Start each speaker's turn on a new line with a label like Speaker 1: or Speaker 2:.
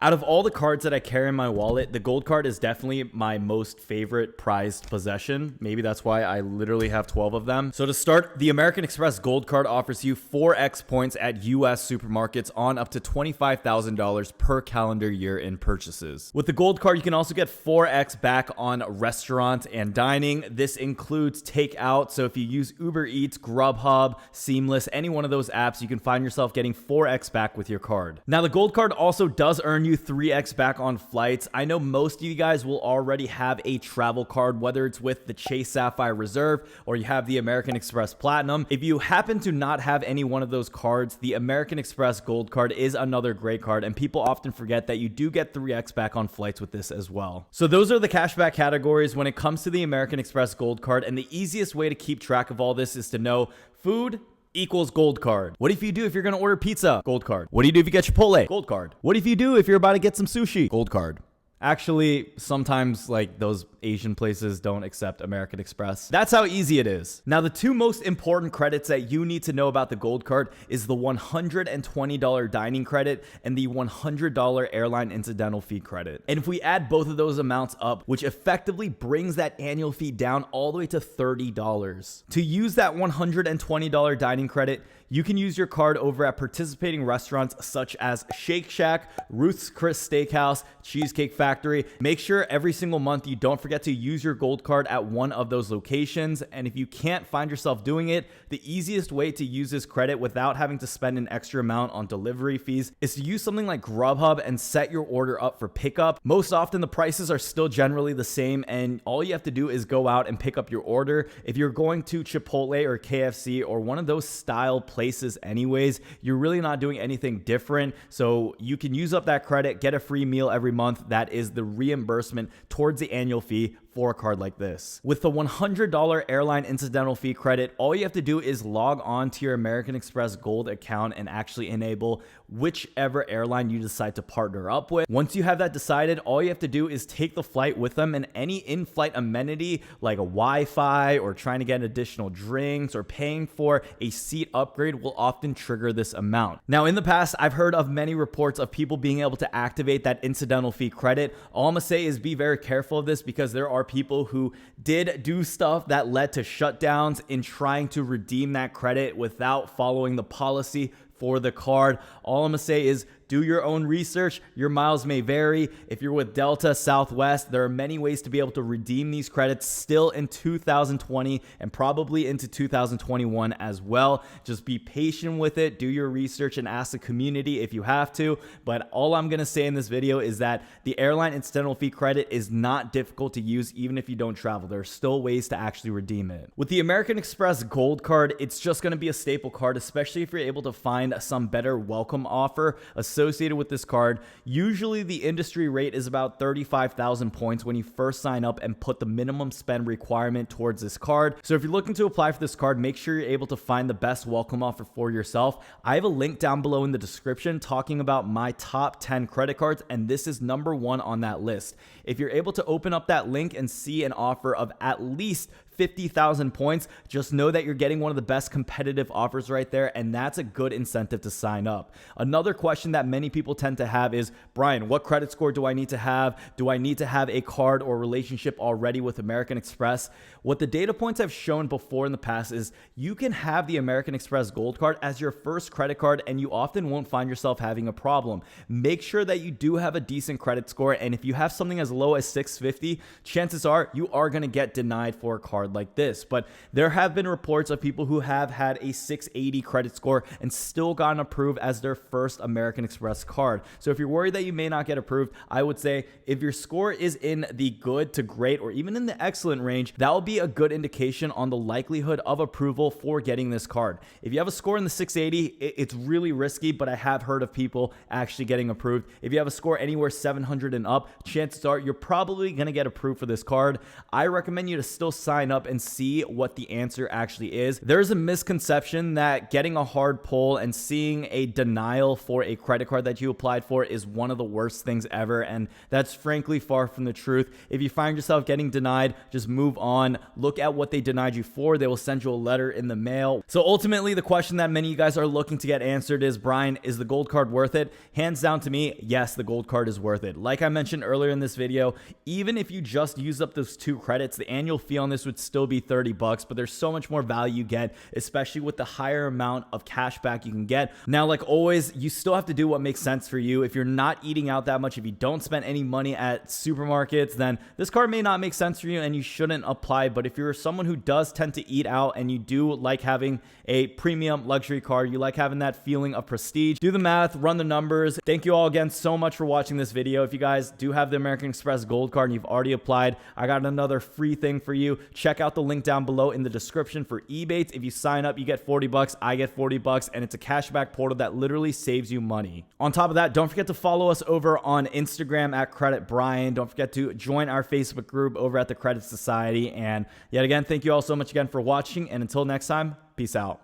Speaker 1: Out of all the cards that I carry in my wallet, the gold card is definitely my most favorite prized possession. Maybe that's why I literally have 12 of them. So to start, the American Express gold card offers you 4x points at US supermarkets on up to $25,000 per calendar year in purchases. With the gold card, you can also get 4x back on restaurant and dining. This includes takeout. So if you use Uber Eats, Grubhub, Seamless, any one of those apps, you can find yourself getting 4x back with your card. Now, the gold card also does earn you 3x back on flights. I know most of you guys will already have a travel card, whether it's with the Chase Sapphire Reserve or you have the American Express Platinum. If you happen to not have any one of those cards, the American Express Gold Card is another great card, and people often forget that you do get 3x back on flights with this as well. So those are the cashback categories when it comes to the American Express Gold Card, and the easiest way to keep track of all this is to know food equals gold card. What if you do if you're going to order pizza? Gold card. What do you do if you get Chipotle? Gold card. What if you do if you're about to get some sushi? Gold card. Actually, sometimes like those Asian places don't accept American Express. That's how easy it is. Now, the two most important credits that you need to know about the gold card is the $120 dining credit and the $100 airline incidental fee credit. And if we add both of those amounts up, which effectively brings that annual fee down all the way to $30. To use that $120 dining credit, you can use your card over at participating restaurants such as Shake Shack, Ruth's Chris Steakhouse, Cheesecake Factory. Make sure every single month you don't forget to use your gold card at one of those locations. And if you can't find yourself doing it, the easiest way to use this credit without having to spend an extra amount on delivery fees is to use something like Grubhub and set your order up for pickup. Most often the prices are still generally the same, and all you have to do is go out and pick up your order. If you're going to Chipotle or KFC or one of those style places anyways, you're really not doing anything different. So you can use up that credit, get a free meal every month. That is the reimbursement towards the annual fee for a card like this. With the $100 airline incidental fee credit, all you have to do is log on to your American Express Gold account and actually enable whichever airline you decide to partner up with. Once you have that decided, all you have to do is take the flight with them, and any in-flight amenity like a Wi-Fi or trying to get additional drinks or paying for a seat upgrade will often trigger this amount. Now, in the past, I've heard of many reports of people being able to activate that incidental fee credit. All I'm gonna say is be very careful of this, because there are people who did do stuff that led to shutdowns in trying to redeem that credit without following the policy for the card. All I'm gonna say is do your own research. Your miles may vary. If you're with Delta, Southwest, there are many ways to be able to redeem these credits still in 2020 and probably into 2021 as well. Just be patient with it. Do your research and ask the community if you have to. But all I'm going to say in this video is that the airline incidental fee credit is not difficult to use even if you don't travel. There are still ways to actually redeem it. With the American Express Gold Card, it's just going to be a staple card, especially if you're able to find some better welcome offer associated with this card. Usually the industry rate is about 35,000 points when you first sign up and put the minimum spend requirement towards this card. So if you're looking to apply for this card, make sure you're able to find the best welcome offer for yourself. I have a link down below in the description talking about my top 10 credit cards, and this is number 1 on that list. If you're able to open up that link and see an offer of at least 50,000 points, just know that you're getting one of the best competitive offers right there, and that's a good incentive to sign up. Another question that many people tend to have is, Brian, what credit score do I need to have? Do I need to have a card or relationship already with American Express? What the data points have shown before in the past is you can have the American Express Gold Card as your first credit card, and you often won't find yourself having a problem. Make sure that you do have a decent credit score, and if you have something as low as 650, chances are you are going to get denied for a card like this. But there have been reports of people who have had a 680 credit score and still gotten approved as their first American Express card. So if you're worried that you may not get approved, I would say if your score is in the good to great or even in the excellent range, that will be a good indication on the likelihood of approval for getting this card. If you have a score in the 680, it's really risky, but I have heard of people actually getting approved. If you have a score anywhere 700 and up, chances are you're probably going to get approved for this card. I recommend you to still sign up and see what the answer actually is. There's a misconception that getting a hard pull and seeing a denial for a credit card that you applied for is one of the worst things ever, and that's frankly far from the truth. If you find yourself getting denied, just move on. Look at what they denied you for. They will send you a letter in the mail. So ultimately, the question that many of you guys are looking to get answered is, Brian, is the gold card worth it? Hands down to me, yes, the gold card is worth it. Like I mentioned earlier in this video, even if you just use up those 2 credits, the annual fee on this would still be $30, but there's so much more value you get, especially with the higher amount of cash back you can get. Now, like always, you still have to do what makes sense for you. If you're not eating out that much, if you don't spend any money at supermarkets, then this card may not make sense for you and you shouldn't apply. But if you're someone who does tend to eat out and you do like having a premium luxury card, you like having that feeling of prestige, do the math, run the numbers. Thank you all again so much for watching this video. If you guys do have the American Express Gold Card and you've already applied, I got another free thing for you. Check out the link down below in the description for Ebates. If you sign up, you get $40, I get $40, and it's a cashback portal that literally saves you money. On top of that, don't forget to follow us over on Instagram at Credit Brian. Don't forget to join our Facebook group over at the Credit Society. And yet again, thank you all so much again for watching, and until next time, peace out.